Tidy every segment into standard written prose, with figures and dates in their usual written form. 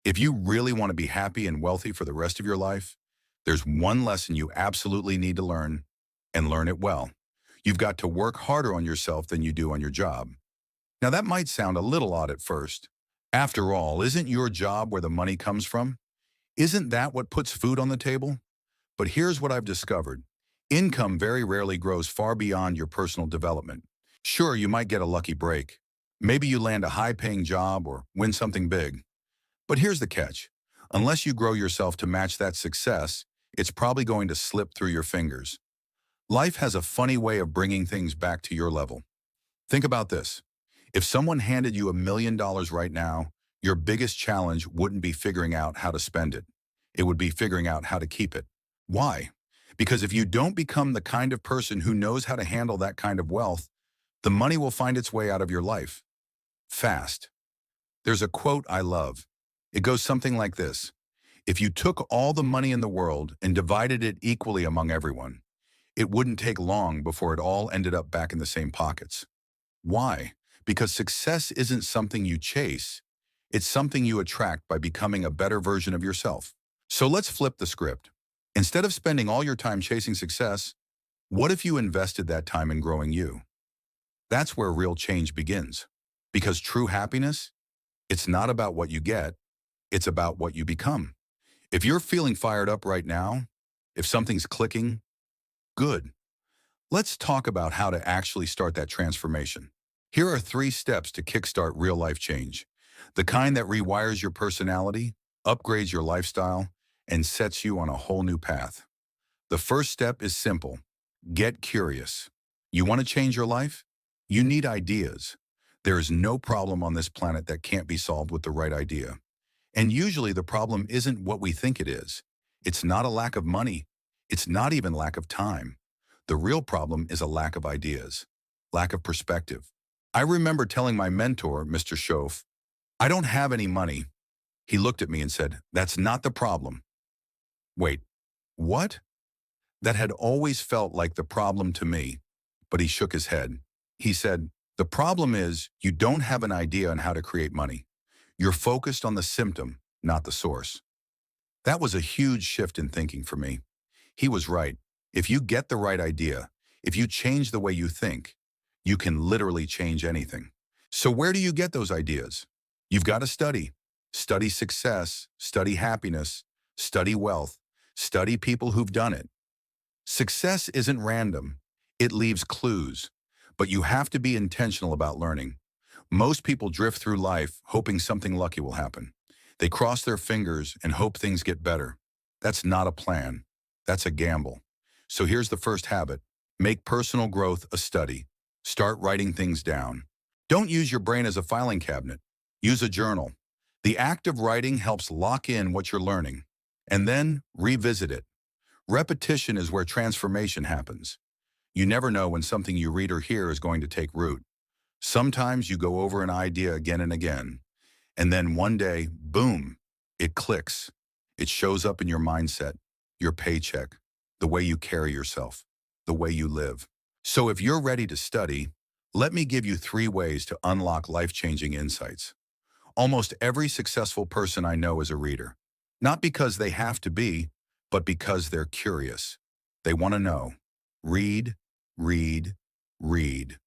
If you really want to be happy and wealthy for the rest of your life, there's one lesson you absolutely need to learn, and learn it well. You've got to work harder on yourself than you do on your job. Now, that might sound a little odd at first. After all, isn't your job where the money comes from? Isn't that what puts food on the table? But here's what I've discovered. Income very rarely grows far beyond your personal development. Sure, you might get a lucky break. Maybe you land a high-paying job or win something big. But here's the catch. Unless you grow yourself to match that success, it's probably going to slip through your fingers. Life has a funny way of bringing things back to your level. Think about this. If someone handed you $1 million right now, your biggest challenge wouldn't be figuring out how to spend it. It would be figuring out how to keep it. Why? Because if you don't become the kind of person who knows how to handle that kind of wealth, the money will find its way out of your life. Fast. There's a quote I love. It goes something like this. If you took all the money in the world and divided it equally among everyone, it wouldn't take long before it all ended up back in the same pockets. Why? Because success isn't something you chase. It's something you attract by becoming a better version of yourself. So let's flip the script. Instead of spending all your time chasing success, what if you invested that time in growing you? That's where real change begins. Because true happiness, it's not about what you get, it's about what you become. If you're feeling fired up right now, if something's clicking, good. Let's talk about how to actually start that transformation. Here are 3 steps to kickstart real-life change. The kind that rewires your personality, upgrades your lifestyle, and sets you on a whole new path. The first step is simple. Get curious. You want to change your life? You need ideas. There is no problem on this planet that can't be solved with the right idea. And usually the problem isn't what we think it is. It's not a lack of money. It's not even lack of time. The real problem is a lack of ideas, lack of perspective. I remember telling my mentor, Mr. Schoaf, I don't have any money. He looked at me and said, that's not the problem. Wait, what? That had always felt like the problem to me, but he shook his head. He said, the problem is you don't have an idea on how to create money. You're focused on the symptom, not the source. That was a huge shift in thinking for me. He was right. If you get the right idea, if you change the way you think, you can literally change anything. So where do you get those ideas? You've got to study. Study success, study happiness, study wealth, study people who've done it. Success isn't random. It leaves clues. But you have to be intentional about learning. Most people drift through life hoping something lucky will happen. They cross their fingers and hope things get better. That's not a plan. That's a gamble. So here's the first habit. Make personal growth a study. Start writing things down. Don't use your brain as a filing cabinet. Use a journal. The act of writing helps lock in what you're learning. And then revisit it. Repetition is where transformation happens. You never know when something you read or hear is going to take root. Sometimes you go over an idea again and again, and then one day, boom, it clicks. It shows up in your mindset, your paycheck, the way you carry yourself, the way you live. So if you're ready to study, let me give you 3 ways to unlock life-changing insights. Almost every successful person I know is a reader. Not because they have to be, but because they're curious. They want to know. Read, read, read.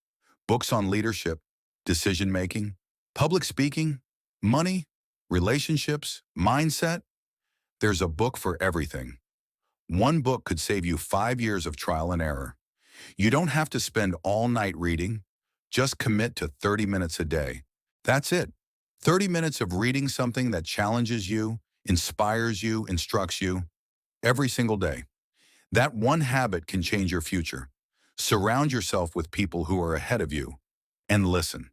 Books on leadership, decision-making, public speaking, money, relationships, mindset. There's a book for everything. One book could save you 5 years of trial and error. You don't have to spend all night reading. Just commit to 30 minutes a day. That's it. 30 minutes of reading something that challenges you, inspires you, instructs you, every single day. That one habit can change your future. Surround yourself with people who are ahead of you. And listen.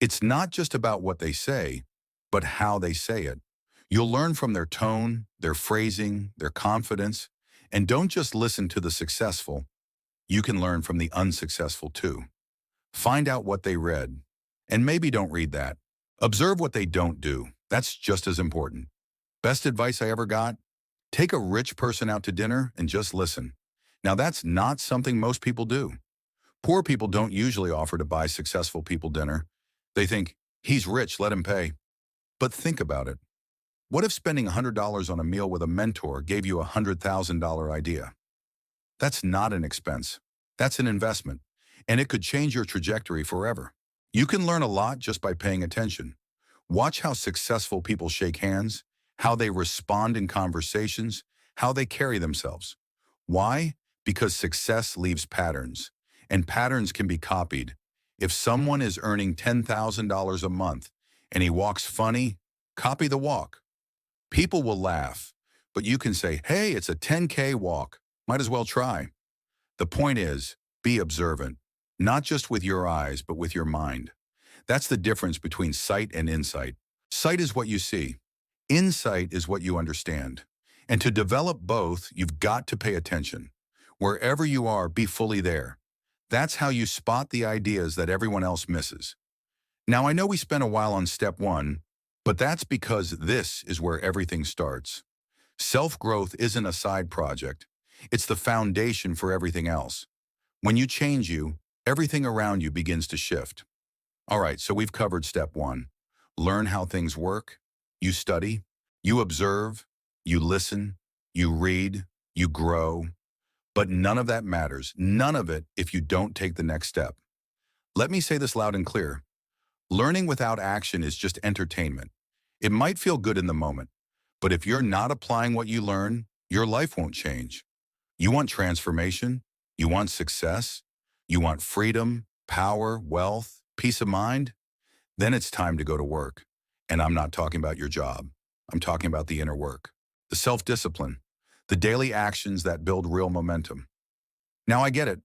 It's not just about what they say, but how they say it. You'll learn from their tone, their phrasing, their confidence. And don't just listen to the successful. You can learn from the unsuccessful too. Find out what they read. And maybe don't read that. Observe what they don't do. That's just as important. Best advice I ever got? Take a rich person out to dinner and just listen. Now that's not something most people do. Poor people don't usually offer to buy successful people dinner. They think, he's rich, let him pay. But think about it. What if spending $100 on a meal with a mentor gave you a $100,000 idea? That's not an expense. That's an investment, and it could change your trajectory forever. You can learn a lot just by paying attention. Watch how successful people shake hands, how they respond in conversations, how they carry themselves. Why? Because success leaves patterns, and patterns can be copied. If someone is earning $10,000 a month and he walks funny, copy the walk. People will laugh, but you can say, hey, it's a 10K walk. Might as well try. The point is, be observant, not just with your eyes, but with your mind. That's the difference between sight and insight. Sight is what you see. Insight is what you understand. And to develop both, you've got to pay attention. Wherever you are, be fully there. That's how you spot the ideas that everyone else misses. Now, I know we spent a while on step one, but that's because this is where everything starts. Self-growth isn't a side project. It's the foundation for everything else. When you change you, everything around you begins to shift. All right, so we've covered step one. Learn how things work. You study, you observe, you listen, you read, you grow. But none of that matters, none of it if you don't take the next step. Let me say this loud and clear. Learning without action is just entertainment. It might feel good in the moment, but if you're not applying what you learn, your life won't change. You want transformation, you want success, you want freedom, power, wealth, peace of mind, then it's time to go to work. And I'm not talking about your job. I'm talking about the inner work, the self-discipline, the daily actions that build real momentum. Now I get it.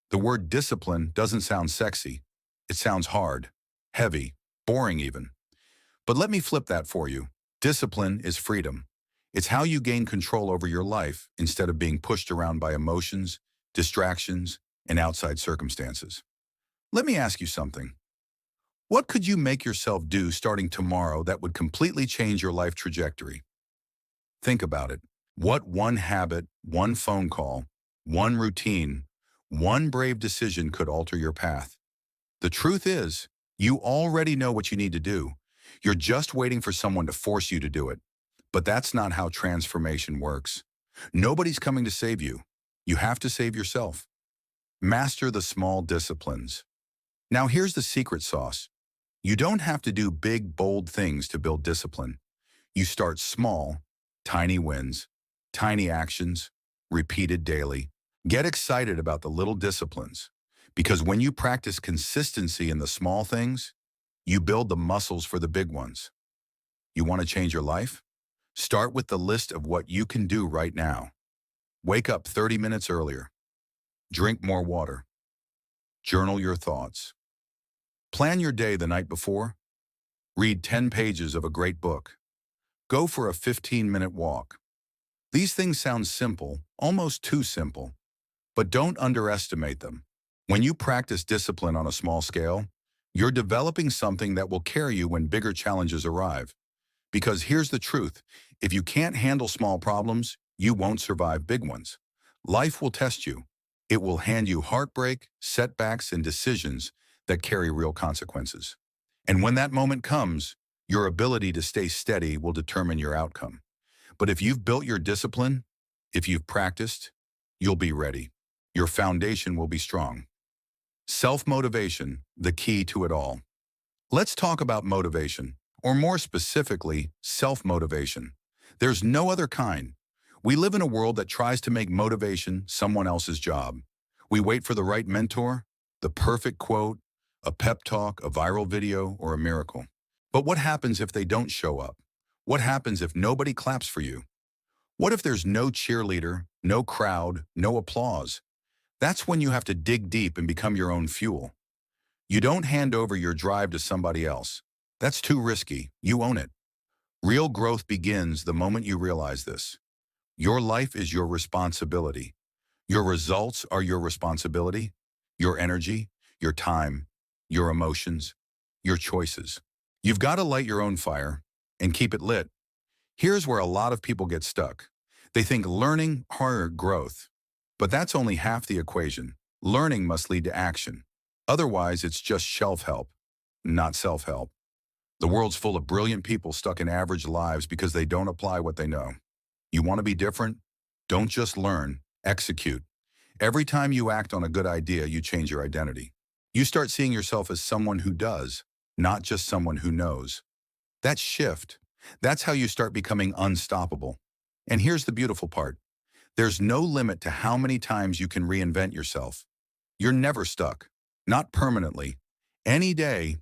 The word discipline doesn't sound sexy. It sounds hard, heavy, boring even. But let me flip that for you. Discipline is freedom. It's how you gain control over your life instead of being pushed around by emotions, distractions, and outside circumstances. Let me ask you something. What could you make yourself do starting tomorrow that would completely change your life trajectory? Think about it. What one habit, one phone call, one routine, one brave decision could alter your path? The truth is, you already know what you need to do. You're just waiting for someone to force you to do it. But that's not how transformation works. Nobody's coming to save you. You have to save yourself. Master the small disciplines. Now here's the secret sauce. You don't have to do big, bold things to build discipline. You start small, tiny wins, tiny actions, repeated daily. Get excited about the little disciplines, because when you practice consistency in the small things, you build the muscles for the big ones. You want to change your life? Start with the list of what you can do right now. Wake up 30 minutes earlier. Drink more water. Journal your thoughts. Plan your day the night before. Read 10 pages of a great book. Go for a 15-minute walk. These things sound simple, almost too simple, but don't underestimate them. When you practice discipline on a small scale, you're developing something that will carry you when bigger challenges arrive. Because here's the truth, if you can't handle small problems, you won't survive big ones. Life will test you. It will hand you heartbreak, setbacks, and decisions that carry real consequences. And when that moment comes, your ability to stay steady will determine your outcome. But if you've built your discipline, if you've practiced, you'll be ready. Your foundation will be strong. Self-motivation, the key to it all. Let's talk about motivation, or more specifically, self-motivation. There's no other kind. We live in a world that tries to make motivation someone else's job. We wait for the right mentor, the perfect quote, a pep talk, a viral video, or a miracle. But what happens if they don't show up? What happens if nobody claps for you? What if there's no cheerleader, no crowd, no applause? That's when you have to dig deep and become your own fuel. You don't hand over your drive to somebody else. That's too risky. You own it. Real growth begins the moment you realize this. Your life is your responsibility. Your results are your responsibility. Your energy, your time, your emotions, your choices. You've got to light your own fire and keep it lit. Here's where a lot of people get stuck. They think learning hard growth. But that's only half the equation. Learning must lead to action. Otherwise, it's just shelf help, not self-help. The world's full of brilliant people stuck in average lives because they don't apply what they know. You want to be different? Don't just learn, execute. Every time you act on a good idea, you change your identity. You start seeing yourself as someone who does, not just someone who knows. That shift, that's how you start becoming unstoppable. And here's the beautiful part. There's no limit to how many times you can reinvent yourself. You're never stuck. Not permanently. Any day,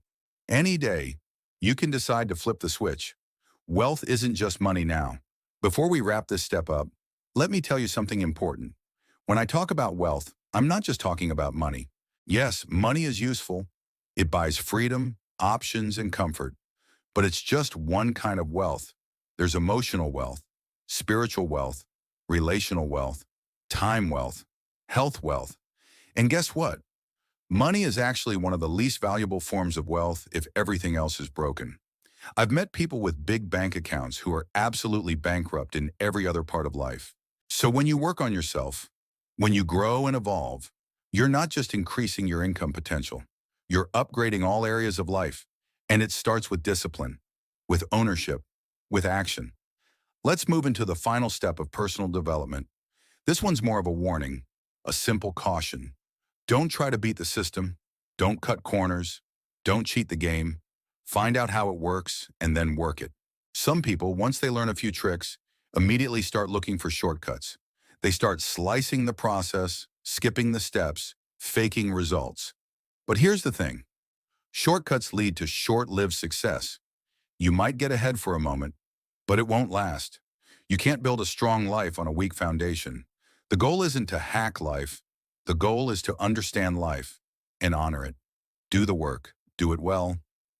any day, you can decide to flip the switch. Wealth isn't just money now. Before we wrap this step up, let me tell you something important. When I talk about wealth, I'm not just talking about money. Yes, money is useful. It buys freedom, options, and comfort. But it's just one kind of wealth. There's emotional wealth, spiritual wealth, relational wealth, time wealth, health wealth. And guess what? Money is actually one of the least valuable forms of wealth if everything else is broken. I've met people with big bank accounts who are absolutely bankrupt in every other part of life. So when you work on yourself, when you grow and evolve, you're not just increasing your income potential, you're upgrading all areas of life. And it starts with discipline, with ownership, with action. Let's move into the final step of personal development. This one's more of a warning, a simple caution. Don't try to beat the system. Don't cut corners. Don't cheat the game. Find out how it works and then work it. Some people, once they learn a few tricks, immediately start looking for shortcuts. They start slicing the process, skipping the steps, faking results. But here's the thing. Shortcuts lead to short-lived success. You might get ahead for a moment, but it won't last. You can't build a strong life on a weak foundation. The goal isn't to hack life. The goal is to understand life and honor it. Do the work. Do it well.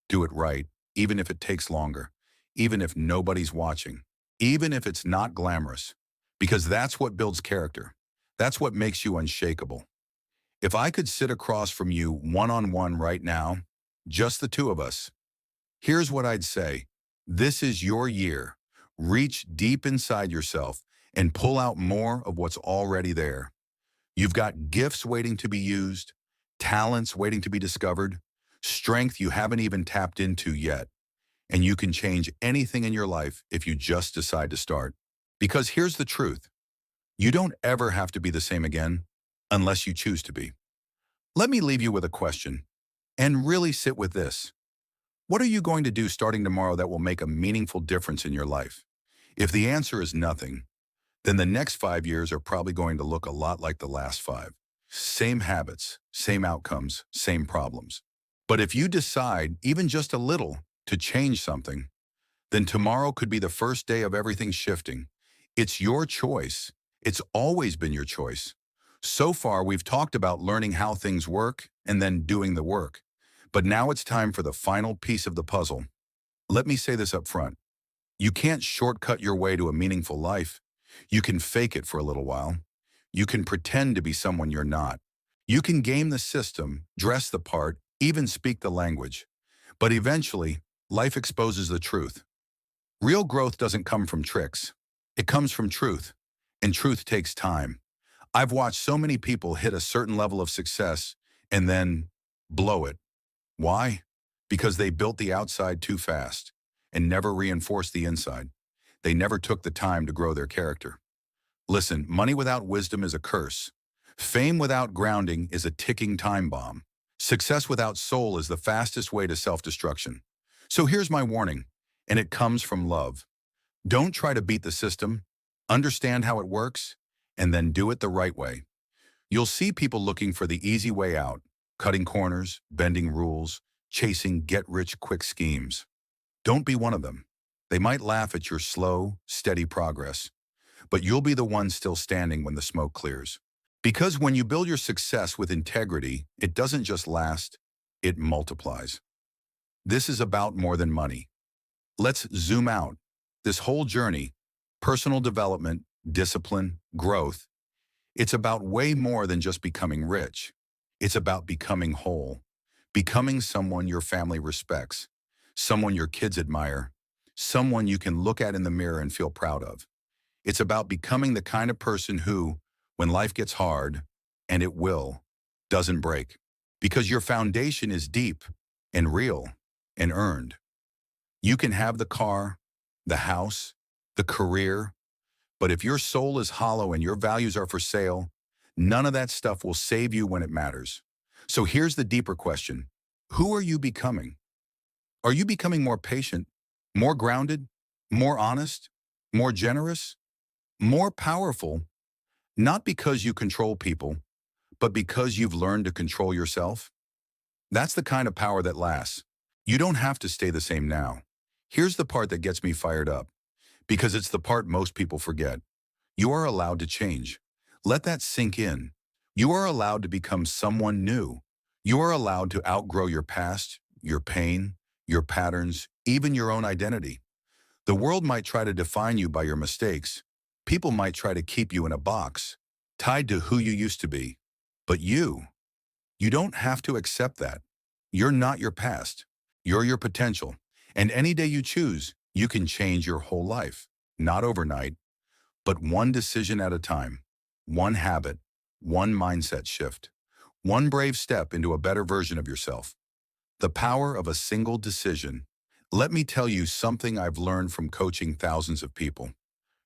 Do it right, even if it takes longer, even if nobody's watching, even if it's not glamorous, because that's what builds character. That's what makes you unshakable. If I could sit across from you one-on-one right now, just the two of us, here's what I'd say. This is your year. Reach deep inside yourself and pull out more of what's already there. You've got gifts waiting to be used, talents waiting to be discovered, strength you haven't even tapped into yet. And you can change anything in your life if you just decide to start. Because here's the truth. You don't ever have to be the same again unless you choose to be. Let me leave you with a question and really sit with this. What are you going to do starting tomorrow that will make a meaningful difference in your life? If the answer is nothing, then the next 5 years are probably going to look a lot like the last 5. Same habits, same outcomes, same problems. But if you decide, even just a little, to change something, then tomorrow could be the first day of everything shifting. It's your choice. It's always been your choice. So far, we've talked about learning how things work and then doing the work. But now it's time for the final piece of the puzzle. Let me say this up front. You can't shortcut your way to a meaningful life. You can fake it for a little while. You can pretend to be someone you're not. You can game the system, dress the part, even speak the language. But eventually, life exposes the truth. Real growth doesn't come from tricks. It comes from truth. And truth takes time. I've watched so many people hit a certain level of success and then blow it. Why? Because they built the outside too fast and never reinforced the inside. They never took the time to grow their character. Listen, money without wisdom is a curse. Fame without grounding is a ticking time bomb. Success without soul is the fastest way to self-destruction. So here's my warning, and it comes from love. Don't try to beat the system. Understand how it works, and then do it the right way. You'll see people looking for the easy way out, cutting corners, bending rules, chasing get-rich-quick schemes. Don't be one of them. They might laugh at your slow, steady progress, but you'll be the one still standing when the smoke clears. Because when you build your success with integrity, it doesn't just last, it multiplies. This is about more than money. Let's zoom out. This whole journey, personal development, discipline, growth, it's about way more than just becoming rich. It's about becoming whole, becoming someone your family respects, someone your kids admire, someone you can look at in the mirror and feel proud of. It's about becoming the kind of person who, when life gets hard, and it will, doesn't break. Because your foundation is deep and real and earned. You can have the car, the house, the career, but if your soul is hollow and your values are for sale, none of that stuff will save you when it matters. So here's the deeper question. Who are you becoming? Are you becoming more patient, more grounded, more honest, more generous, more powerful, not because you control people, but because you've learned to control yourself? That's the kind of power that lasts. You don't have to stay the same now. Here's the part that gets me fired up, because it's the part most people forget. You are allowed to change. Let that sink in. You are allowed to become someone new. You are allowed to outgrow your past, your pain, your patterns, even your own identity. The world might try to define you by your mistakes. People might try to keep you in a box, tied to who you used to be. But you don't have to accept that. You're not your past. You're your potential. And any day you choose, you can change your whole life. Not overnight, but one decision at a time. One habit, one mindset shift. One brave step into a better version of yourself. The power of a single decision. Let me tell you something I've learned from coaching thousands of people.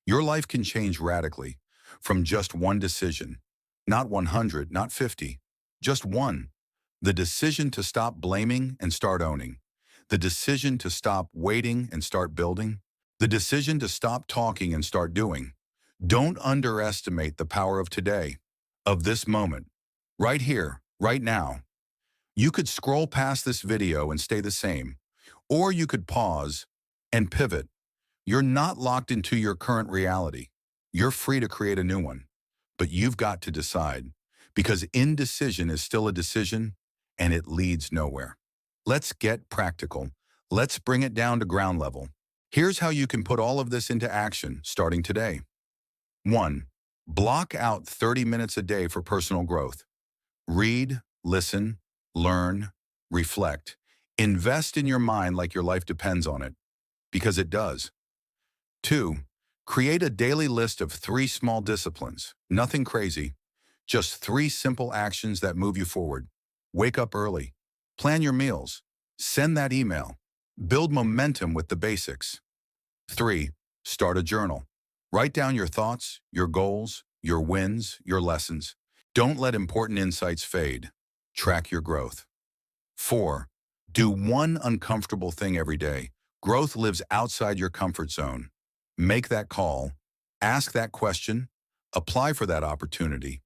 Your life can change radically from just one decision. Not 100, not 50, just one. The decision to stop blaming and start owning. The decision to stop waiting and start building. The decision to stop talking and start doing. Don't underestimate the power of today, of this moment, right here, right now. You could scroll past this video and stay the same, or you could pause and pivot. You're not locked into your current reality. You're free to create a new one, but you've got to decide, because indecision is still a decision and it leads nowhere. Let's get practical. Let's bring it down to ground level. Here's how you can put all of this into action starting today. 1. Block out 30 minutes a day for personal growth. Read, listen, learn, reflect. Invest in your mind like your life depends on it, because it does. 2. Create a daily list of 3 small disciplines. Nothing crazy, just 3 simple actions that move you forward. Wake up early. Plan your meals. Send that email. Build momentum with the basics. 3. Start a journal. Write down your thoughts, your goals, your wins, your lessons. Don't let important insights fade. Track your growth. 4. Do one uncomfortable thing every day. Growth lives outside your comfort zone. Make that call. Ask that question. Apply for that opportunity.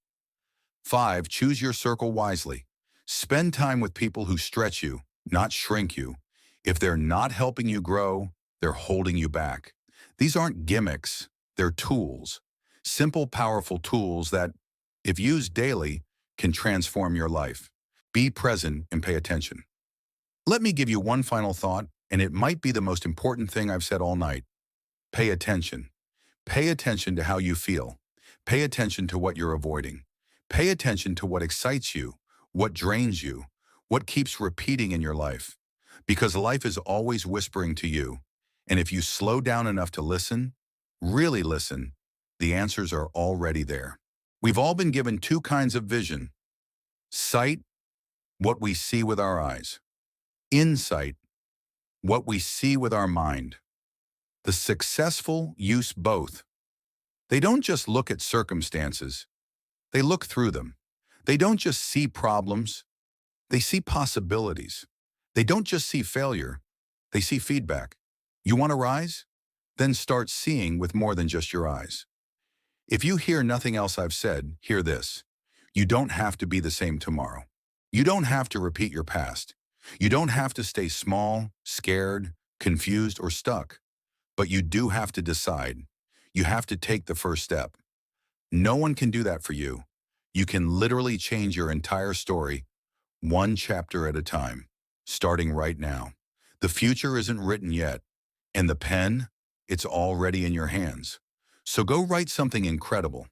5. Choose your circle wisely. Spend time with people who stretch you, not shrink you. If they're not helping you grow, they're holding you back. These aren't gimmicks. They're tools. Simple, powerful tools that, if used daily, can transform your life. Be present and pay attention. Let me give you one final thought, and it might be the most important thing I've said all night. Pay attention. Pay attention to how you feel. Pay attention to what you're avoiding. Pay attention to what excites you, what drains you, what keeps repeating in your life. Because life is always whispering to you. And if you slow down enough to listen, really listen, the answers are already there. We've all been given 2 kinds of vision. Sight, what we see with our eyes. Insight, what we see with our mind. The successful use both. They don't just look at circumstances. They look through them. They don't just see problems. They see possibilities. They don't just see failure. They see feedback. You want to rise? Then start seeing with more than just your eyes. If you hear nothing else I've said, hear this. You don't have to be the same tomorrow. You don't have to repeat your past. You don't have to stay small, scared, confused, or stuck. But you do have to decide. You have to take the first step. No one can do that for you. You can literally change your entire story, one chapter at a time, starting right now. The future isn't written yet, and the pen, it's already in your hands. So go write something incredible.